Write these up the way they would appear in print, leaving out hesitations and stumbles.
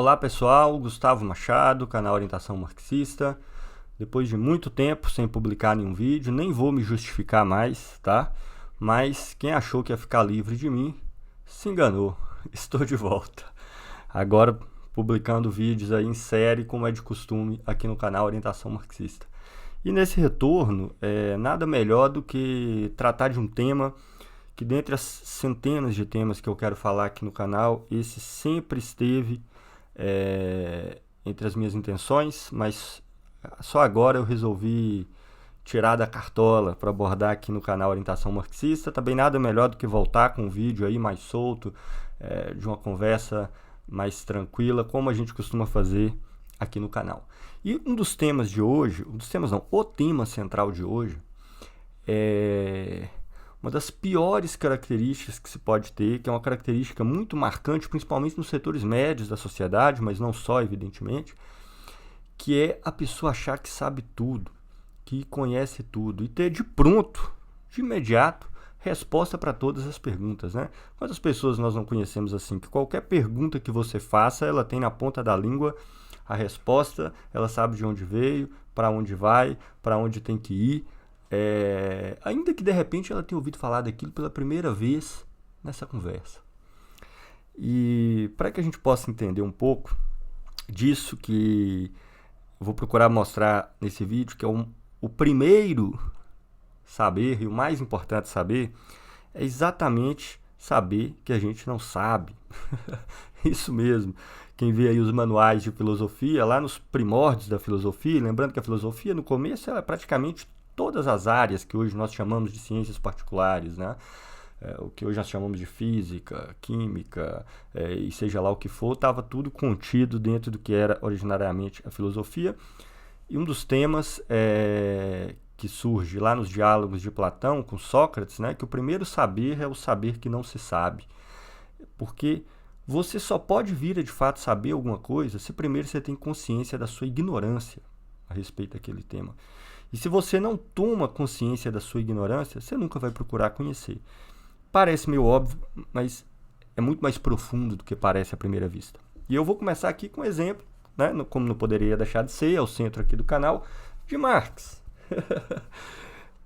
Olá pessoal, Gustavo Machado, canal Orientação Marxista. Depois de muito tempo sem publicar nenhum vídeo, nem vou me justificar mais, tá? Mas quem achou que ia ficar livre de mim, se enganou. Estou de volta. Agora publicando vídeos aí em série, como é de costume aqui no canal Orientação Marxista. E nesse retorno, nada melhor do que tratar de um tema que, dentre as centenas de temas que eu quero falar aqui no canal, esse sempre esteve entre as minhas intenções, mas só agora eu resolvi tirar da cartola para abordar aqui no canal Orientação Marxista. Também nada melhor do que voltar com um vídeo aí mais solto, de uma conversa mais tranquila, como a gente costuma fazer aqui no canal. E um dos temas de hoje, o tema central de hoje é uma das piores características que se pode ter, que é uma característica muito marcante, principalmente nos setores médios da sociedade, mas não só, evidentemente, que é a pessoa achar que sabe tudo, que conhece tudo e ter de pronto, de imediato, resposta para todas as perguntas, né? Quantas pessoas nós não conhecemos assim, que qualquer pergunta que você faça, ela tem na ponta da língua a resposta, ela sabe de onde veio, para onde vai, para onde tem que ir, ainda que de repente ela tenha ouvido falar daquilo pela primeira vez nessa conversa. E para que a gente possa entender um pouco disso que eu vou procurar mostrar nesse vídeo, que é o primeiro saber e o mais importante saber, é exatamente saber que a gente não sabe. Isso mesmo. Quem vê aí os manuais de filosofia, lá nos primórdios da filosofia, lembrando que a filosofia no começo era praticamente todas as áreas que hoje nós chamamos de ciências particulares, né? O que hoje nós chamamos de física, química, e seja lá o que for, estava tudo contido dentro do que era originariamente a filosofia. E um dos temas que surge lá nos diálogos de Platão com Sócrates, né, que o primeiro saber é o saber que não se sabe. Porque você só pode vir a de fato saber alguma coisa se primeiro você tem consciência da sua ignorância a respeito daquele tema. E se você não toma consciência da sua ignorância, você nunca vai procurar conhecer. Parece meio óbvio, mas é muito mais profundo do que parece à primeira vista. E eu vou começar aqui com um exemplo, né, como não poderia deixar de ser, é o centro aqui do canal, de Marx.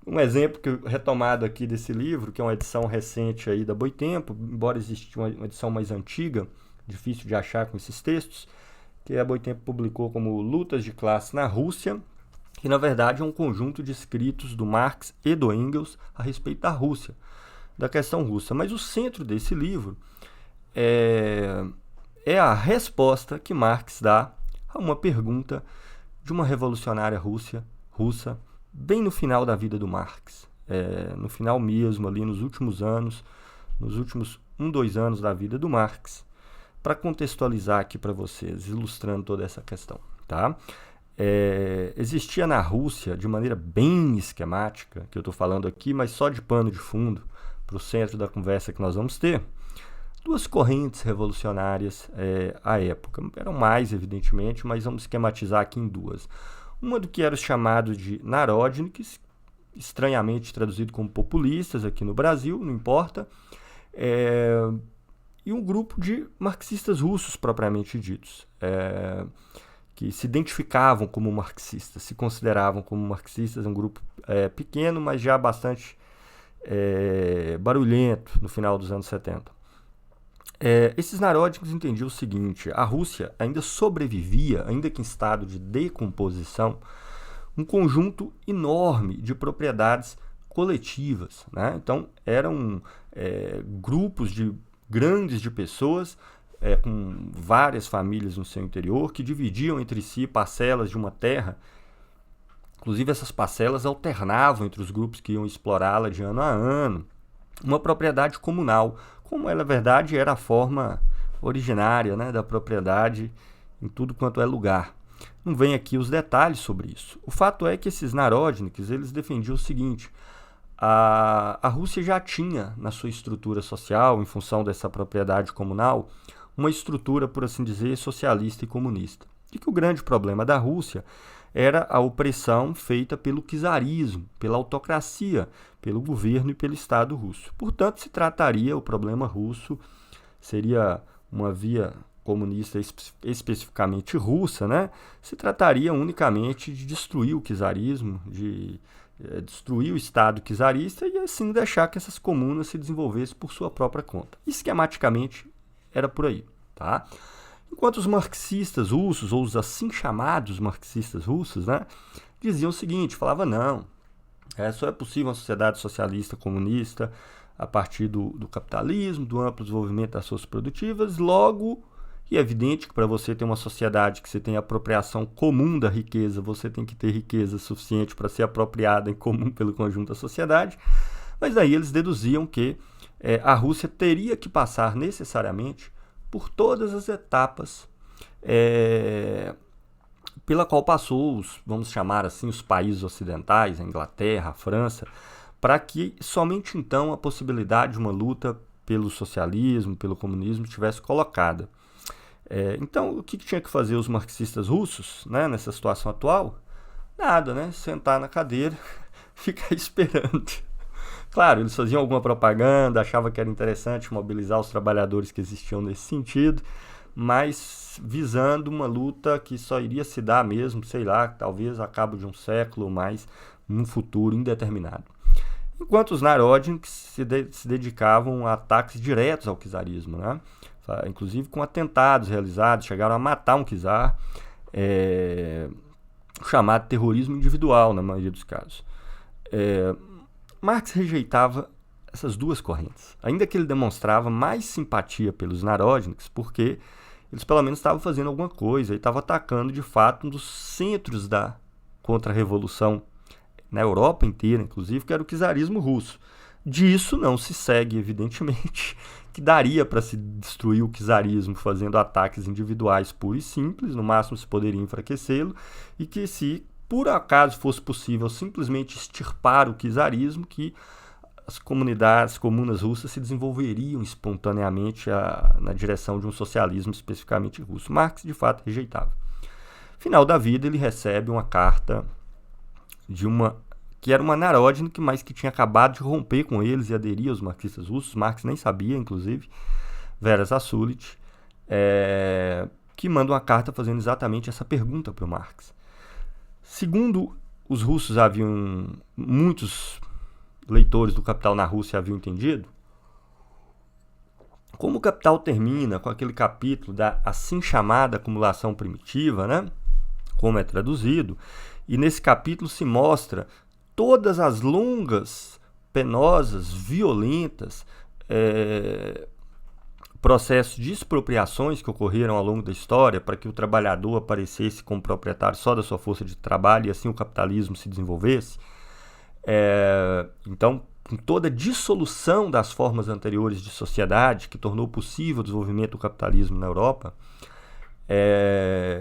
Um exemplo retomado aqui desse livro, que é uma edição recente aí da Boitempo, embora exista uma edição mais antiga, difícil de achar com esses textos, que a Boitempo publicou como Lutas de Classe na Rússia, que na verdade é um conjunto de escritos do Marx e do Engels a respeito da Rússia, da questão russa. Mas o centro desse livro é a resposta que Marx dá a uma pergunta de uma revolucionária russa, bem no final da vida do Marx, no final mesmo, ali nos últimos anos, nos últimos 2 anos da vida do Marx, para contextualizar aqui para vocês, ilustrando toda essa questão, tá? Existia na Rússia, de maneira bem esquemática, que eu estou falando aqui, mas só de pano de fundo, para o centro da conversa que nós vamos ter, 2 correntes revolucionárias à época. Eram mais, evidentemente, mas vamos esquematizar aqui em 2. Uma do que era chamado de Narodniks, estranhamente traduzido como populistas aqui no Brasil, não importa, e um grupo de marxistas russos propriamente ditos, que se identificavam como marxistas, se consideravam como marxistas, um grupo pequeno, mas já bastante barulhento no final dos anos 70. Esses Narodniks entendiam o seguinte: a Rússia ainda sobrevivia, ainda que em estado de decomposição, um conjunto enorme de propriedades coletivas, né? Então, eram grupos grandes de pessoas, com várias famílias no seu interior, que dividiam entre si parcelas de uma terra. Inclusive, essas parcelas alternavam entre os grupos que iam explorá-la de ano a ano. Uma propriedade comunal, como na verdade era a forma originária, né, da propriedade em tudo quanto é lugar. Não vem aqui os detalhes sobre isso. O fato é que esses Narodniks, eles defendiam o seguinte: a Rússia já tinha na sua estrutura social, em função dessa propriedade comunal, uma estrutura, por assim dizer, socialista e comunista. E que o grande problema da Rússia era a opressão feita pelo czarismo, pela autocracia, pelo governo e pelo Estado russo. Portanto, se trataria, o problema russo seria uma via comunista especificamente russa, né, se trataria unicamente de destruir o czarismo, de destruir o Estado czarista e assim deixar que essas comunas se desenvolvessem por sua própria conta. Esquematicamente era por aí. Tá? Enquanto os marxistas russos, ou os assim chamados marxistas russos, né, diziam o seguinte, falavam não, só é possível uma sociedade socialista comunista a partir do capitalismo, do amplo desenvolvimento das forças produtivas, logo, e é evidente que para você ter uma sociedade que você tem apropriação comum da riqueza, você tem que ter riqueza suficiente para ser apropriada em comum pelo conjunto da sociedade, mas daí eles deduziam que a Rússia teria que passar necessariamente por todas as etapas pela qual passou, vamos chamar assim, os países ocidentais, a Inglaterra, a França, para que somente então a possibilidade de uma luta pelo socialismo, pelo comunismo estivesse colocada. Então, o que tinha que fazer os marxistas russos, né, nessa situação atual? Nada, né? Sentar na cadeira, ficar esperando. Claro, eles faziam alguma propaganda, achavam que era interessante mobilizar os trabalhadores que existiam nesse sentido, mas visando uma luta que só iria se dar mesmo, sei lá, talvez a cabo de um século ou mais, num futuro indeterminado. Enquanto os Narodniks se dedicavam a ataques diretos ao czarismo, né? Inclusive com atentados realizados, chegaram a matar um czar, chamado terrorismo individual na maioria dos casos. Marx rejeitava essas duas correntes, ainda que ele demonstrava mais simpatia pelos Narodniks, porque eles pelo menos estavam fazendo alguma coisa e estavam atacando de fato um dos centros da contra-revolução na Europa inteira, inclusive, que era o czarismo russo. Disso não se segue, evidentemente, que daria para se destruir o czarismo fazendo ataques individuais puros e simples, no máximo se poderia enfraquecê-lo, e que se por acaso fosse possível simplesmente extirpar o czarismo, que as comunas russas se desenvolveriam espontaneamente na direção de um socialismo especificamente russo. Marx, de fato, rejeitava. Final da vida, ele recebe uma carta que era uma Narodnik, mas que tinha acabado de romper com eles e aderir aos marxistas russos. Marx nem sabia, inclusive, Vera Zasulich, que manda uma carta fazendo exatamente essa pergunta para o Marx. Segundo os russos muitos leitores do Capital na Rússia haviam entendido, como o Capital termina com aquele capítulo da assim chamada acumulação primitiva, né, como é traduzido, e nesse capítulo se mostra todas as longas, penosas, violentas processos de expropriações que ocorreram ao longo da história para que o trabalhador aparecesse como proprietário só da sua força de trabalho e assim o capitalismo se desenvolvesse. Então, com toda a dissolução das formas anteriores de sociedade que tornou possível o desenvolvimento do capitalismo na Europa,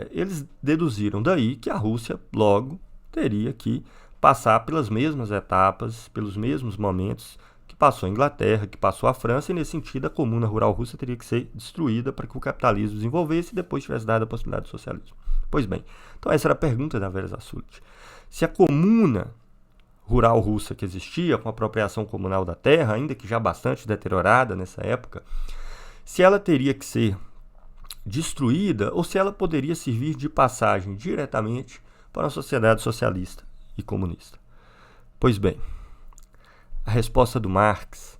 eles deduziram daí que a Rússia logo teria que passar pelas mesmas etapas, pelos mesmos momentos que passou a Inglaterra, que passou a França, e nesse sentido a comuna rural russa teria que ser destruída para que o capitalismo desenvolvesse e depois tivesse dado a possibilidade do socialismo. Pois bem, então essa era a pergunta da Vera Zasulich. Se a comuna rural russa que existia, com a apropriação comunal da terra, ainda que já bastante deteriorada nessa época, se ela teria que ser destruída ou se ela poderia servir de passagem diretamente para uma sociedade socialista e comunista. Pois bem, a resposta do Marx,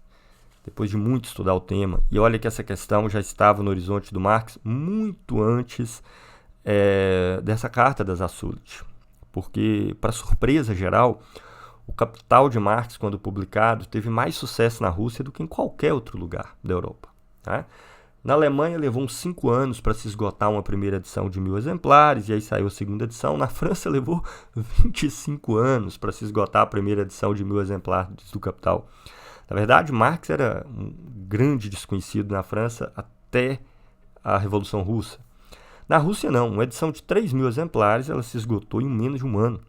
depois de muito estudar o tema, e olha que essa questão já estava no horizonte do Marx muito antes dessa carta da Zasulich, porque, para surpresa geral, o Capital de Marx, quando publicado, teve mais sucesso na Rússia do que em qualquer outro lugar da Europa. Né? Na Alemanha levou uns 5 anos para se esgotar uma primeira edição de 1000 exemplares, e aí saiu a segunda edição. Na França levou 25 anos para se esgotar a primeira edição de 1000 exemplares do Capital. Na verdade, Marx era um grande desconhecido na França até a Revolução Russa. Na Rússia não, uma edição de 3.000 exemplares ela se esgotou em menos de um ano.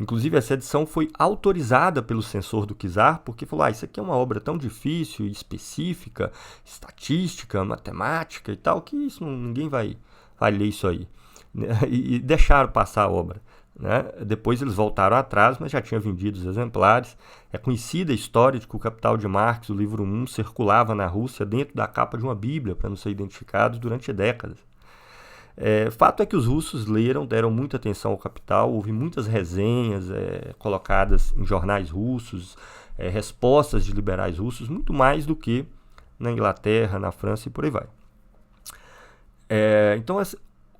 Inclusive essa edição foi autorizada pelo censor do czar, porque falou, isso aqui é uma obra tão difícil e específica, estatística, matemática e tal, que ninguém vai ler isso aí. E deixaram passar a obra. né? Depois eles voltaram atrás, mas já tinha vendido os exemplares. É conhecida a história de que o Capital de Marx, o livro 1, circulava na Rússia dentro da capa de uma Bíblia para não ser identificado durante décadas. Fato é que os russos leram, deram muita atenção ao Capital, houve muitas resenhas colocadas em jornais russos, respostas de liberais russos, muito mais do que na Inglaterra, na França e por aí vai. Então,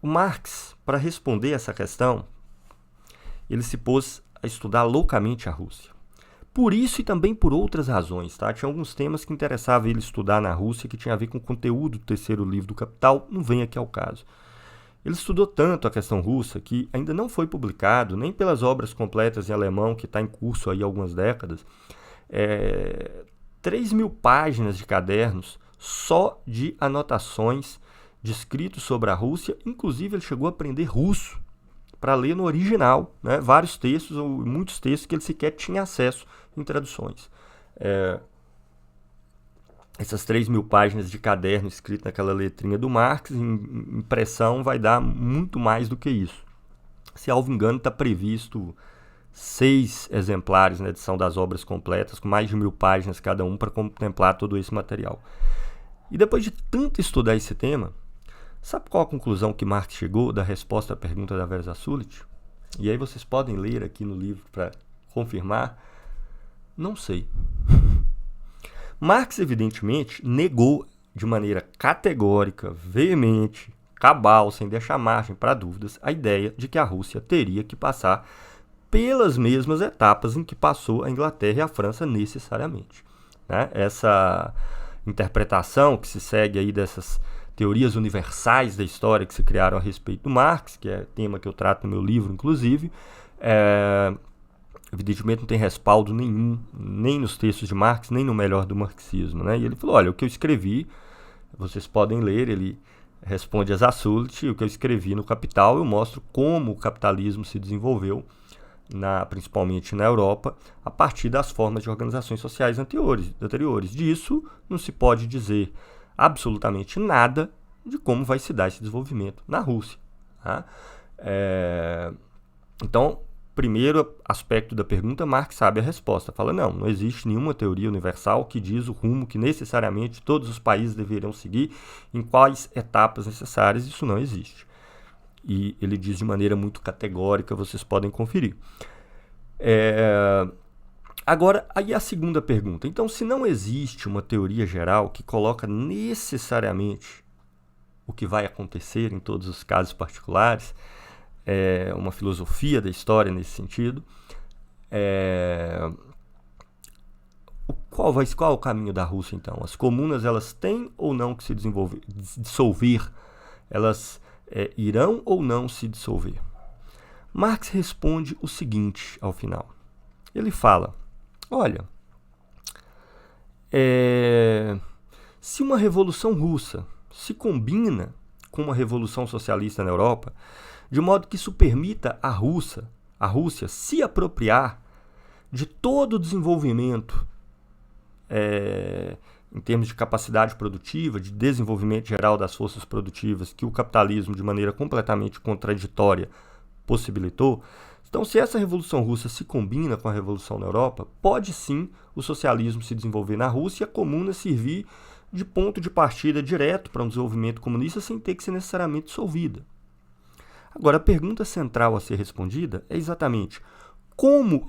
o Marx, para responder essa questão, ele se pôs a estudar loucamente a Rússia. Por isso e também por outras razões, tá? Tinha alguns temas que interessavam ele estudar na Rússia, que tinha a ver com o conteúdo do terceiro livro do Capital, não vem aqui ao caso. Ele estudou tanto a questão russa que ainda não foi publicado, nem pelas obras completas em alemão, que está em curso aí há algumas décadas, 3.000 páginas de cadernos só de anotações de escritos sobre a Rússia. Inclusive ele chegou a aprender russo para ler no original, né? Vários textos, ou muitos textos que ele sequer tinha acesso em traduções. Essas 3.000 páginas de caderno escrito naquela letrinha do Marx, em impressão, vai dar muito mais do que isso. Se salvo engano, está previsto 6 exemplares na edição das obras completas, com mais de 1.000 páginas cada um, para contemplar todo esse material. E depois de tanto estudar esse tema, sabe qual a conclusão que Marx chegou da resposta à pergunta da Verza Sulit? E aí vocês podem ler aqui no livro para confirmar. Não sei. Marx, evidentemente, negou de maneira categórica, veemente, cabal, sem deixar margem para dúvidas, a ideia de que a Rússia teria que passar pelas mesmas etapas em que passou a Inglaterra e a França necessariamente, né? Essa interpretação que se segue aí dessas teorias universais da história que se criaram a respeito do Marx, que é tema que eu trato no meu livro, inclusive, evidentemente não tem respaldo nenhum, nem nos textos de Marx, nem no melhor do marxismo, né? E ele falou, olha, o que eu escrevi, vocês podem ler, ele responde a Zassulit, o que eu escrevi no Capital, eu mostro como o capitalismo se desenvolveu, principalmente na Europa, a partir das formas de organizações sociais anteriores. Disso não se pode dizer absolutamente nada de como vai se dar esse desenvolvimento na Rússia, tá? Então, primeiro aspecto da pergunta, Marx sabe a resposta. Fala, não existe nenhuma teoria universal que diz o rumo que necessariamente todos os países deveriam seguir, em quais etapas necessárias, isso não existe. E ele diz de maneira muito categórica, vocês podem conferir. Agora, aí a segunda pergunta. Então, se não existe uma teoria geral que coloca necessariamente o que vai acontecer em todos os casos particulares, uma filosofia da história nesse sentido, qual é o caminho da Rússia, então? As comunas, elas têm ou não que se dissolver? Elas irão ou não se dissolver? Marx responde o seguinte ao final. Ele fala, olha, se uma revolução russa se combina com uma revolução socialista na Europa, de modo que isso permita à Rússia se apropriar de todo o desenvolvimento em termos de capacidade produtiva, de desenvolvimento geral das forças produtivas, que o capitalismo, de maneira completamente contraditória, possibilitou. Então, se essa Revolução Russa se combina com a Revolução na Europa, pode sim o socialismo se desenvolver na Rússia e a comuna servir de ponto de partida direto para um desenvolvimento comunista sem ter que ser necessariamente dissolvida. Agora, a pergunta central a ser respondida é exatamente como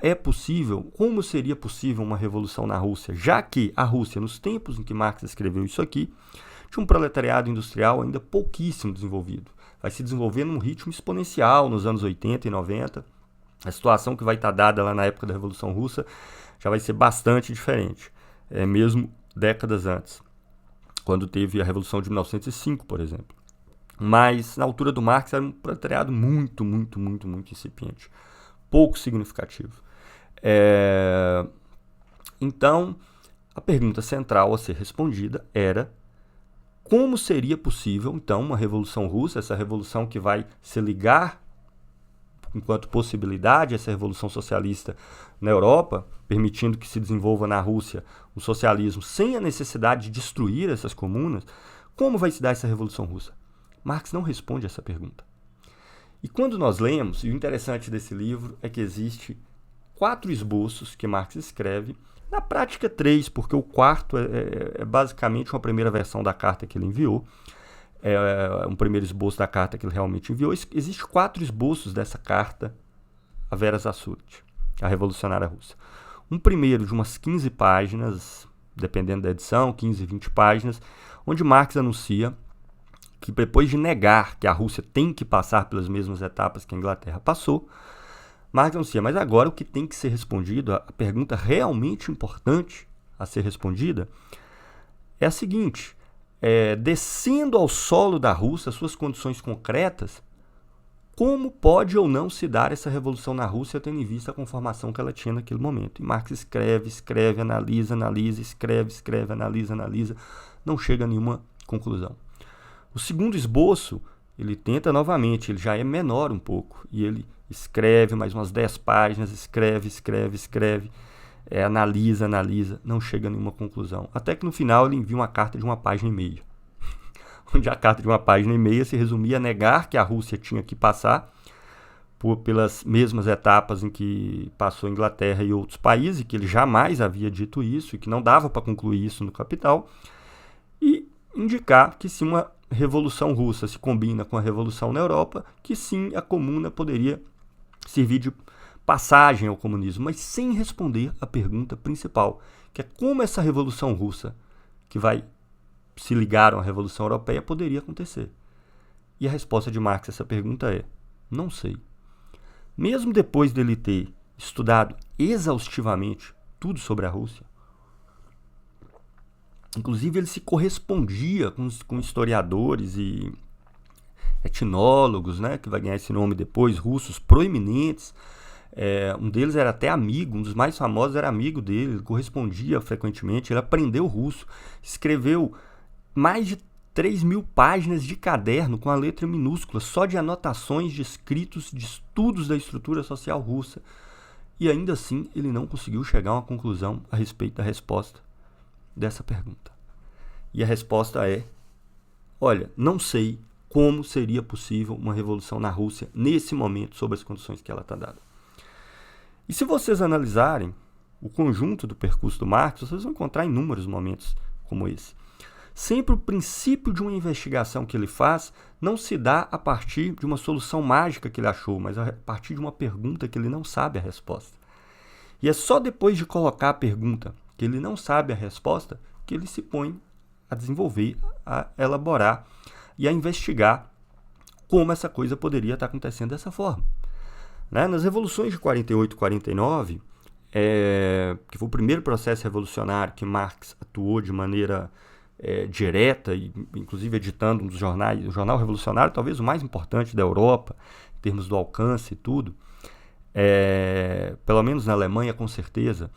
seria possível uma revolução na Rússia, já que a Rússia, nos tempos em que Marx escreveu isso aqui, tinha um proletariado industrial ainda pouquíssimo desenvolvido. Vai se desenvolver num ritmo exponencial nos anos 80 e 90. A situação que vai estar dada lá na época da Revolução Russa já vai ser bastante diferente, mesmo décadas antes, quando teve a Revolução de 1905, por exemplo. Mas, na altura do Marx, era um proletariado muito, muito, muito, muito incipiente, pouco significativo. Então, a pergunta central a ser respondida era como seria possível, então, uma revolução russa, essa revolução que vai se ligar, enquanto possibilidade, essa revolução socialista na Europa, permitindo que se desenvolva na Rússia o socialismo sem a necessidade de destruir essas comunas, como vai se dar essa revolução russa? Marx não responde essa pergunta. E quando nós lemos, e o interessante desse livro é que existe 4 esboços que Marx escreve, na prática 3, porque o quarto é basicamente uma primeira versão da carta que ele enviou, um primeiro esboço da carta que ele realmente enviou. Existem 4 esboços dessa carta a Vera Zasulich, a revolucionária russa. Um primeiro de umas 15 páginas, dependendo da edição, 15, 20 páginas, onde Marx anuncia que depois de negar que a Rússia tem que passar pelas mesmas etapas que a Inglaterra passou, Marx anuncia, mas agora o que tem que ser respondido, a pergunta realmente importante a ser respondida, é a seguinte: descendo ao solo da Rússia, suas condições concretas, como pode ou não se dar essa revolução na Rússia, tendo em vista a conformação que ela tinha naquele momento? E Marx escreve, analisa, escreve, analisa, não chega a nenhuma conclusão. O segundo esboço, ele tenta novamente, ele já é menor um pouco, e ele escreve mais umas 10 páginas, escreve, analisa, não chega a nenhuma conclusão. Até que no final ele envia uma carta de 1 página e meia, onde a carta de 1 página e meia se resumia a negar que a Rússia tinha que passar pelas mesmas etapas em que passou a Inglaterra e outros países, que ele jamais havia dito isso, e que não dava para concluir isso no Capital, e indicar que se uma Revolução Russa se combina com a Revolução na Europa, que sim, a Comuna poderia servir de passagem ao comunismo, mas sem responder a pergunta principal, que é como essa Revolução Russa, que vai se ligar à Revolução Europeia, poderia acontecer. E a resposta de Marx a essa pergunta é: não sei. Mesmo depois dele ter estudado exaustivamente tudo sobre a Rússia, inclusive ele se correspondia com historiadores e etnólogos, né, que vai ganhar esse nome depois, russos proeminentes. Um deles era até amigo, um dos mais famosos era amigo dele, ele correspondia frequentemente, ele aprendeu russo, escreveu mais de 3.000 páginas de caderno com a letra minúscula, só de anotações de escritos, de estudos da estrutura social russa. E ainda assim ele não conseguiu chegar a uma conclusão a respeito da resposta dessa pergunta. E a resposta é: olha, não sei como seria possível uma revolução na Rússia nesse momento, sob as condições que ela está dada. E se vocês analisarem o conjunto do percurso do Marx, vocês vão encontrar inúmeros momentos como esse. Sempre o princípio de uma investigação que ele faz não se dá a partir de uma solução mágica que ele achou, mas a partir de uma pergunta que ele não sabe a resposta. E é só depois de colocar a pergunta que ele não sabe a resposta que ele se põe a desenvolver, a elaborar e a investigar como essa coisa poderia estar acontecendo dessa forma. Nas revoluções de 48 e 49, que foi o primeiro processo revolucionário que Marx atuou de maneira direta, e inclusive editando um dos jornais, o Jornal Revolucionário, talvez o mais importante da Europa, em termos do alcance e tudo, pelo menos na Alemanha, com certeza.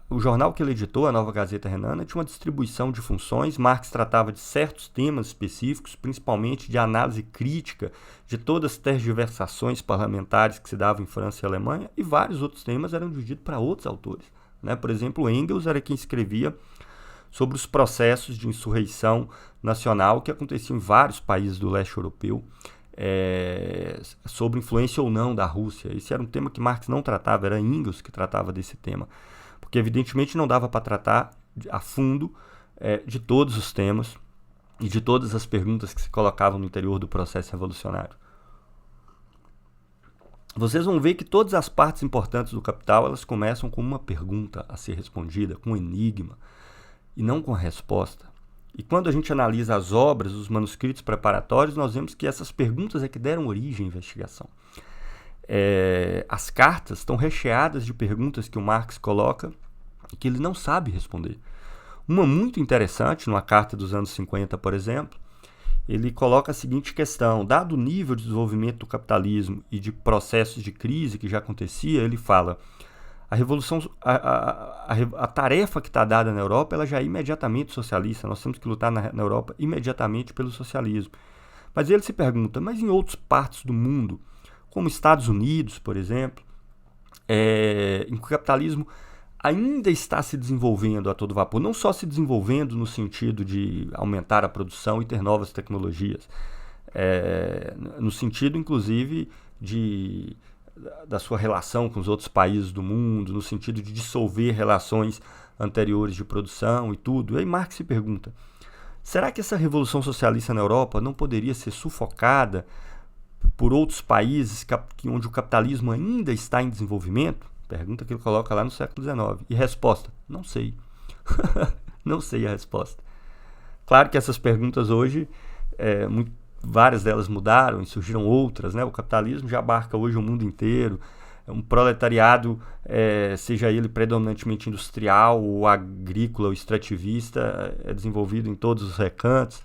O jornal que ele editou, a Nova Gazeta Renana, tinha uma distribuição de funções. Marx tratava de certos temas específicos, principalmente de análise crítica de todas as tergiversações parlamentares que se davam em França e Alemanha, e vários outros temas eram divididos para outros autores. Por exemplo, Engels era quem escrevia sobre os processos de insurreição nacional que aconteciam em vários países do leste europeu, sobre influência ou não da Rússia. Esse era um tema que Marx não tratava, era Engels que tratava desse tema, porque evidentemente não dava para tratar a fundo de todos os temas e de todas as perguntas que se colocavam no interior do processo revolucionário. Vocês vão ver que todas as partes importantes do Capital, elas começam com uma pergunta a ser respondida, com um enigma, e não com a resposta. E quando a gente analisa as obras, os manuscritos preparatórios, nós vemos que essas perguntas é que deram origem à investigação. As cartas estão recheadas de perguntas que o Marx coloca e que ele não sabe responder. Uma muito interessante, numa carta dos anos 50, por exemplo, ele coloca a seguinte questão: dado o nível de desenvolvimento do capitalismo e de processos de crise que já acontecia, ele fala: a revolução, a tarefa que está dada na Europa, ela já é imediatamente socialista, nós temos que lutar na Europa imediatamente pelo socialismo. Mas ele se pergunta, mas em outras partes do mundo, como Estados Unidos, por exemplo, em que o capitalismo ainda está se desenvolvendo a todo vapor, não só se desenvolvendo no sentido de aumentar a produção e ter novas tecnologias, no sentido, inclusive, da sua relação com os outros países do mundo, no sentido de dissolver relações anteriores de produção e tudo. E aí Marx se pergunta, será que essa revolução socialista na Europa não poderia ser sufocada por outros países onde o capitalismo ainda está em desenvolvimento? Pergunta que ele coloca lá no século XIX. E resposta, não sei. Não sei a resposta. Claro que essas perguntas hoje, várias delas mudaram e surgiram outras, né? O capitalismo já abarca hoje o mundo inteiro. Um proletariado, seja ele predominantemente industrial, ou agrícola, ou extrativista, é desenvolvido em todos os recantos.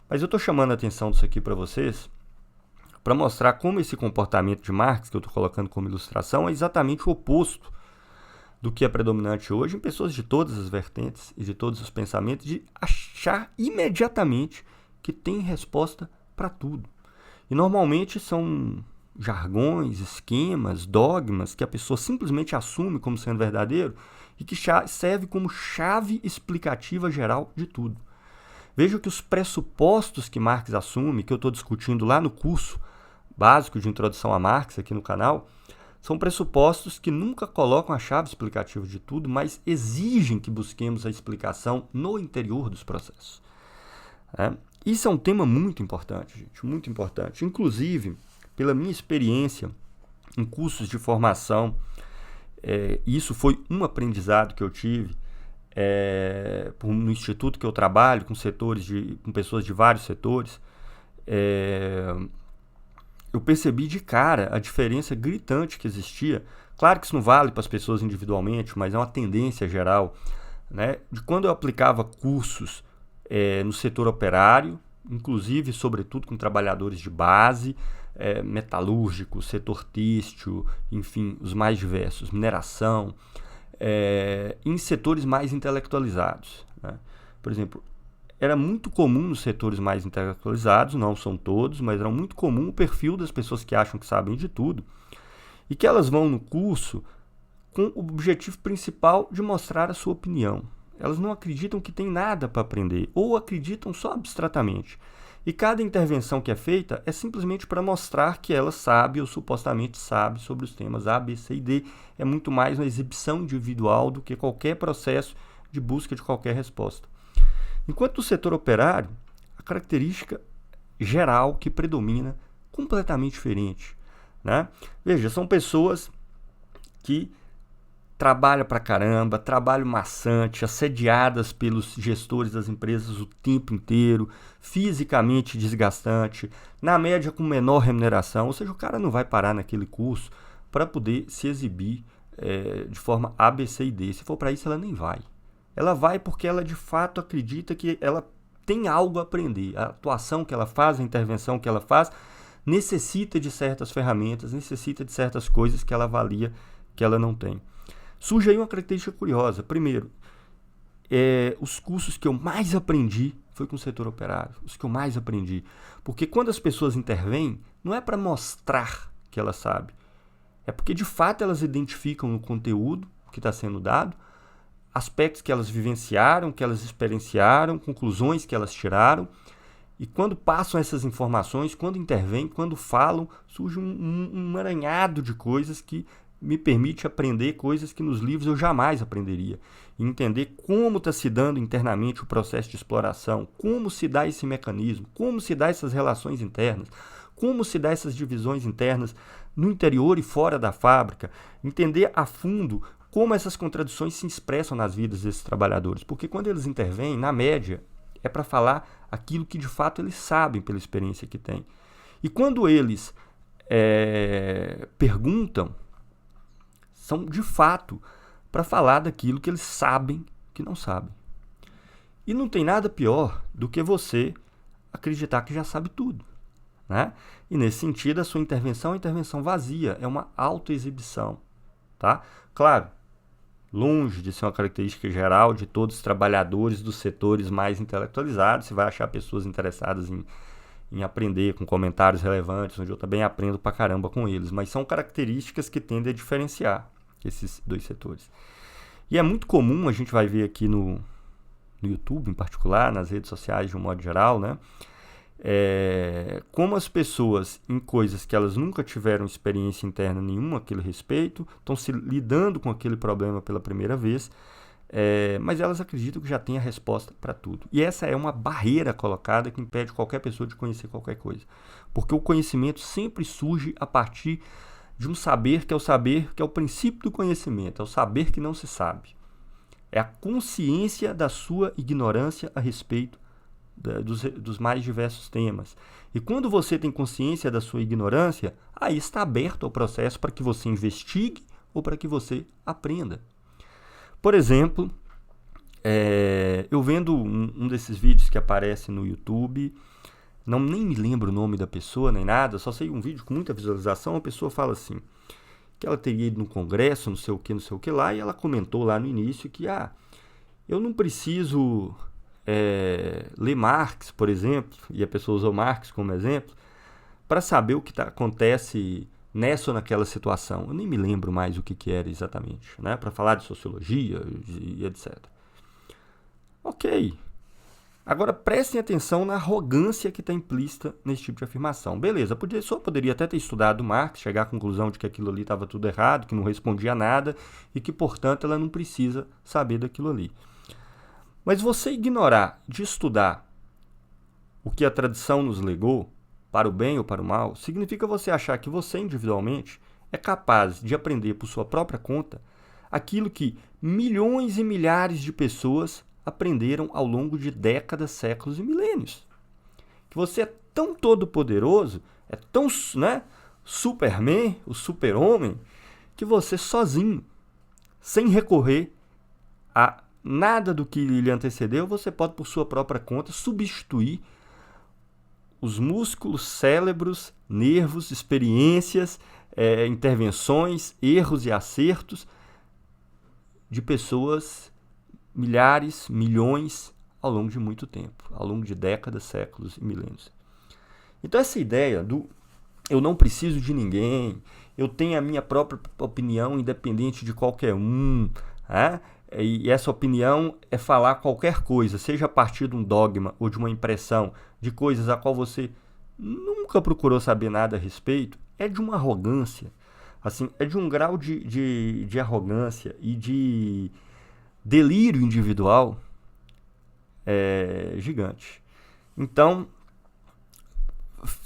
Mas eu estou chamando a atenção disso aqui para vocês, para mostrar como esse comportamento de Marx, que eu estou colocando como ilustração, é exatamente o oposto do que é predominante hoje em pessoas de todas as vertentes e de todos os pensamentos, de achar imediatamente que tem resposta para tudo. E normalmente são jargões, esquemas, dogmas que a pessoa simplesmente assume como sendo verdadeiro e que serve como chave explicativa geral de tudo. Veja que os pressupostos que Marx assume, que eu estou discutindo lá no curso básico de introdução a Marx aqui no canal, são pressupostos que nunca colocam a chave explicativa de tudo, mas exigem que busquemos a explicação no interior dos processos. Isso é um tema muito importante, gente, muito importante. Inclusive, pela minha experiência em cursos de formação, isso foi um aprendizado que eu tive no instituto que eu trabalho, com pessoas de vários setores. Eu percebi de cara a diferença gritante que existia. Claro que isso não vale para as pessoas individualmente, mas é uma tendência geral, né? De quando eu aplicava cursos no setor operário, inclusive, sobretudo, com trabalhadores de base, metalúrgico, setor têxtil, enfim, os mais diversos, mineração, em setores mais intelectualizados, né? Por exemplo, era muito comum nos setores mais intelectualizados, não são todos, mas era muito comum o perfil das pessoas que acham que sabem de tudo e que elas vão no curso com o objetivo principal de mostrar a sua opinião. Elas não acreditam que tem nada para aprender ou acreditam só abstratamente. E cada intervenção que é feita é simplesmente para mostrar que ela sabe ou supostamente sabe sobre os temas A, B, C e D. É muito mais uma exibição individual do que qualquer processo de busca de qualquer resposta. Enquanto no setor operário, a característica geral que predomina completamente diferente, né? Veja, são pessoas que trabalham pra caramba, trabalho maçante, assediadas pelos gestores das empresas o tempo inteiro, fisicamente desgastante, na média com menor remuneração, ou seja, o cara não vai parar naquele curso para poder se exibir de forma A, B, C e D. Se for para isso, ela nem vai. Ela vai porque ela de fato acredita que ela tem algo a aprender. A atuação que ela faz, a intervenção que ela faz, necessita de certas ferramentas, necessita de certas coisas que ela avalia que ela não tem. Surge aí uma característica curiosa. Primeiro, os cursos que eu mais aprendi foi com o setor operário. Os que eu mais aprendi. Porque quando as pessoas intervêm, não é para mostrar que ela sabe. É porque de fato elas identificam no conteúdo que está sendo dado aspectos que elas vivenciaram, que elas experienciaram, conclusões que elas tiraram. E quando passam essas informações, quando intervêm, quando falam, surge um emaranhado de coisas que me permite aprender coisas que nos livros eu jamais aprenderia. E entender como está se dando internamente o processo de exploração, como se dá esse mecanismo, como se dá essas relações internas, como se dá essas divisões internas no interior e fora da fábrica. Entender a fundo como essas contradições se expressam nas vidas desses trabalhadores. Porque quando eles intervêm, na média, é para falar aquilo que de fato eles sabem pela experiência que têm. E quando eles perguntam, são de fato para falar daquilo que eles sabem que não sabem. E não tem nada pior do que você acreditar que já sabe tudo, né? E nesse sentido, a sua intervenção é uma intervenção vazia, é uma autoexibição, tá? Claro, longe de ser uma característica geral de todos os trabalhadores dos setores mais intelectualizados. Você vai achar pessoas interessadas em aprender com comentários relevantes, onde eu também aprendo pra caramba com eles, mas são características que tendem a diferenciar esses dois setores. E é muito comum, a gente vai ver aqui no YouTube em particular, nas redes sociais de um modo geral, né? como as pessoas, em coisas que elas nunca tiveram experiência interna nenhuma àquele respeito, estão se lidando com aquele problema pela primeira vez, mas elas acreditam que já tem a resposta para tudo. E essa é uma barreira colocada que impede qualquer pessoa de conhecer qualquer coisa. Porque o conhecimento sempre surge a partir de um saber que é o princípio do conhecimento, é o saber que não se sabe. É a consciência da sua ignorância a respeito dos mais diversos temas. E quando você tem consciência da sua ignorância, aí está aberto ao processo para que você investigue ou para que você aprenda. Por exemplo, eu vendo um desses vídeos que aparece no YouTube, nem me lembro o nome da pessoa nem nada, só sei um vídeo com muita visualização, a pessoa fala assim, que ela teria ido no congresso, não sei o que lá, e ela comentou lá no início que, eu não preciso ler Marx, por exemplo, e a pessoa usou Marx como exemplo, para saber o que acontece nessa ou naquela situação. Eu nem me lembro mais o que era exatamente, né? Para falar de sociologia e etc. Ok. Agora prestem atenção na arrogância que está implícita nesse tipo de afirmação. Beleza, poderia até ter estudado Marx, chegar à conclusão de que aquilo ali estava tudo errado, que não respondia a nada e que, portanto, ela não precisa saber daquilo ali. Mas você ignorar de estudar o que a tradição nos legou, para o bem ou para o mal, significa você achar que você, individualmente, é capaz de aprender por sua própria conta aquilo que milhões e milhares de pessoas aprenderam ao longo de décadas, séculos e milênios. Que você é tão todo-poderoso, é tão, Superman, o super-homem, que você sozinho, sem recorrer a nada do que lhe antecedeu, você pode, por sua própria conta, substituir os músculos, cérebros, nervos, experiências, intervenções, erros e acertos de pessoas, milhares, milhões, ao longo de muito tempo, ao longo de décadas, séculos e milênios. Então essa ideia do eu não preciso de ninguém, eu tenho a minha própria opinião independente de qualquer um, e essa opinião é falar qualquer coisa, seja a partir de um dogma ou de uma impressão de coisas a qual você nunca procurou saber nada a respeito, é de uma arrogância, assim, é de um grau de arrogância e de delírio individual gigante. Então,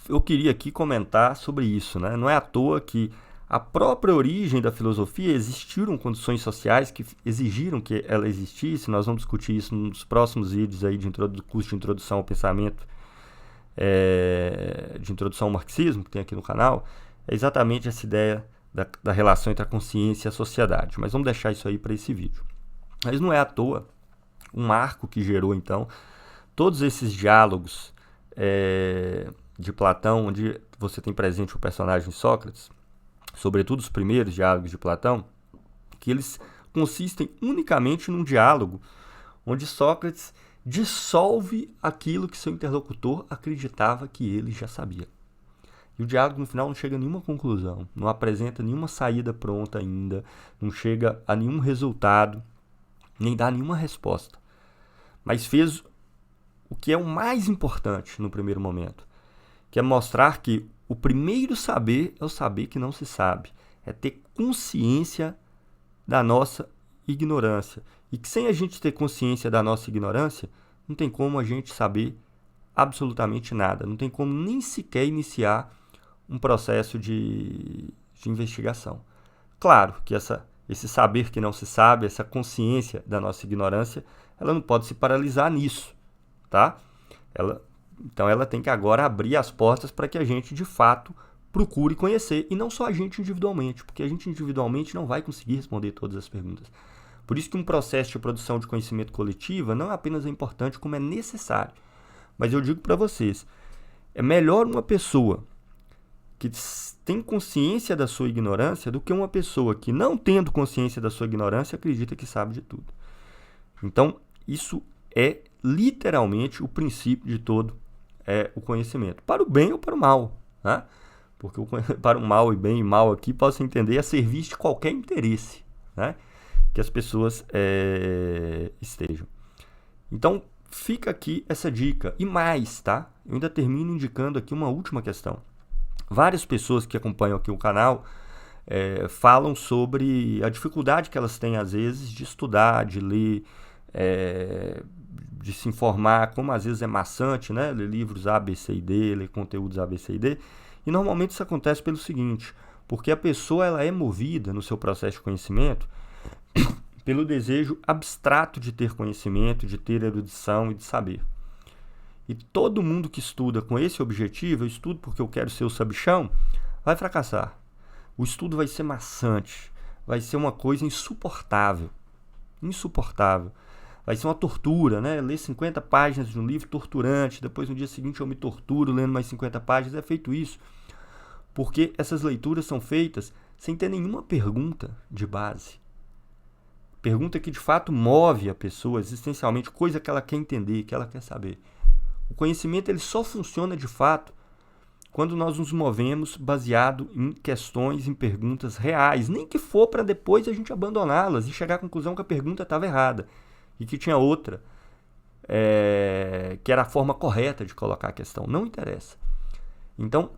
eu queria aqui comentar sobre isso, né? Não é à toa que a própria origem da filosofia existiram condições sociais que exigiram que ela existisse. Nós vamos discutir isso nos próximos vídeos aí do curso de introdução ao pensamento, de introdução ao marxismo, que tem aqui no canal. É exatamente essa ideia da relação entre a consciência e a sociedade. Mas vamos deixar isso aí para esse vídeo. Mas não é à toa um marco que gerou, então, todos esses diálogos de Platão, onde você tem presente o personagem Sócrates, sobretudo os primeiros diálogos de Platão, que eles consistem unicamente num diálogo onde Sócrates dissolve aquilo que seu interlocutor acreditava que ele já sabia. E o diálogo no final não chega a nenhuma conclusão, não apresenta nenhuma saída pronta ainda, não chega a nenhum resultado, nem dá nenhuma resposta. Mas fez o que é o mais importante no primeiro momento, que é mostrar que o primeiro saber é o saber que não se sabe, é ter consciência da nossa ignorância. E que sem a gente ter consciência da nossa ignorância, não tem como a gente saber absolutamente nada, não tem como nem sequer iniciar um processo de investigação. Claro que esse saber que não se sabe, essa consciência da nossa ignorância, ela não pode se paralisar nisso, tá? Então ela tem que agora abrir as portas para que a gente, de fato, procure conhecer, e não só a gente individualmente, porque a gente individualmente não vai conseguir responder todas as perguntas. Por isso que um processo de produção de conhecimento coletiva não apenas é importante, como é necessário. Mas eu digo para vocês, é melhor uma pessoa que tem consciência da sua ignorância do que uma pessoa que, não tendo consciência da sua ignorância, acredita que sabe de tudo. Então, isso é literalmente o princípio de todo o conhecimento, para o bem ou para o mal, né? Porque para o mal e bem e mal aqui posso entender a serviço de qualquer interesse, né, que as pessoas estejam. Então, fica aqui essa dica. E mais, tá? Eu ainda termino indicando aqui uma última questão. Várias pessoas que acompanham aqui o canal falam sobre a dificuldade que elas têm, às vezes, de estudar, de ler, de se informar, como às vezes é maçante, né? Ler livros A, B, C e D, ler conteúdos A, B, C e D. E normalmente isso acontece pelo seguinte, porque a pessoa ela é movida no seu processo de conhecimento pelo desejo abstrato de ter conhecimento, de ter erudição e de saber. E todo mundo que estuda com esse objetivo, eu estudo porque eu quero ser o sabichão, vai fracassar. O estudo vai ser maçante, vai ser uma coisa insuportável. Insuportável. Vai ser uma tortura, né? Ler 50 páginas de um livro torturante, depois no dia seguinte eu me torturo lendo mais 50 páginas. É feito isso porque essas leituras são feitas sem ter nenhuma pergunta de base. Pergunta que de fato move a pessoa existencialmente, coisa que ela quer entender, que ela quer saber. O conhecimento ele só funciona de fato quando nós nos movemos baseado em questões, em perguntas reais, nem que for para depois a gente abandoná-las e chegar à conclusão que a pergunta estava errada e que tinha outra, que era a forma correta de colocar a questão. Não interessa. Então,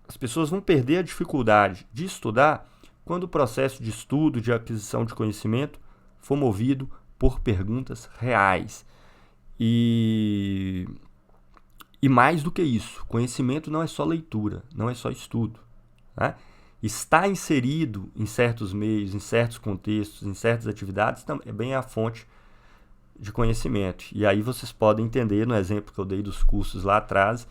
as pessoas vão perder a dificuldade de estudar quando o processo de estudo, de aquisição de conhecimento, for movido por perguntas reais. E mais do que isso, conhecimento não é só leitura, não é só estudo, né? Está inserido em certos meios, em certos contextos, em certas atividades, também é a fonte de conhecimento. E aí vocês podem entender, no exemplo que eu dei dos cursos lá atrás,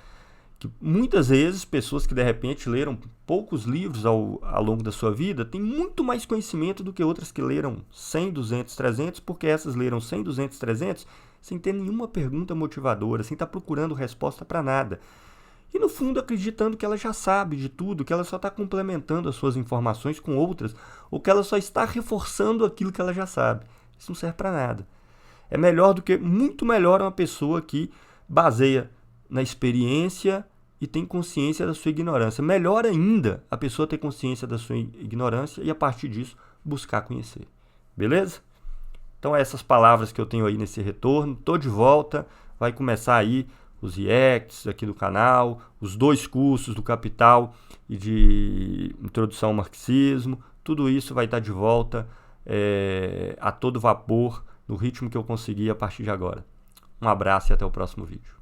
que muitas vezes pessoas que de repente leram poucos livros ao longo da sua vida têm muito mais conhecimento do que outras que leram 100, 200, 300, porque essas leram 100, 200, 300 sem ter nenhuma pergunta motivadora, sem estar procurando resposta para nada. E no fundo acreditando que ela já sabe de tudo, que ela só está complementando as suas informações com outras, ou que ela só está reforçando aquilo que ela já sabe. Isso não serve para nada. É melhor do que, muito melhor uma pessoa que baseia na experiência e tem consciência da sua ignorância. Melhor ainda a pessoa ter consciência da sua ignorância e a partir disso buscar conhecer. Beleza? Então essas palavras que eu tenho aí nesse retorno, tô de volta, vai começar aí os reacts aqui do canal, os 2 cursos do Capital e de Introdução ao Marxismo, tudo isso vai estar de volta a todo vapor, no ritmo que eu conseguir a partir de agora. Um abraço e até o próximo vídeo.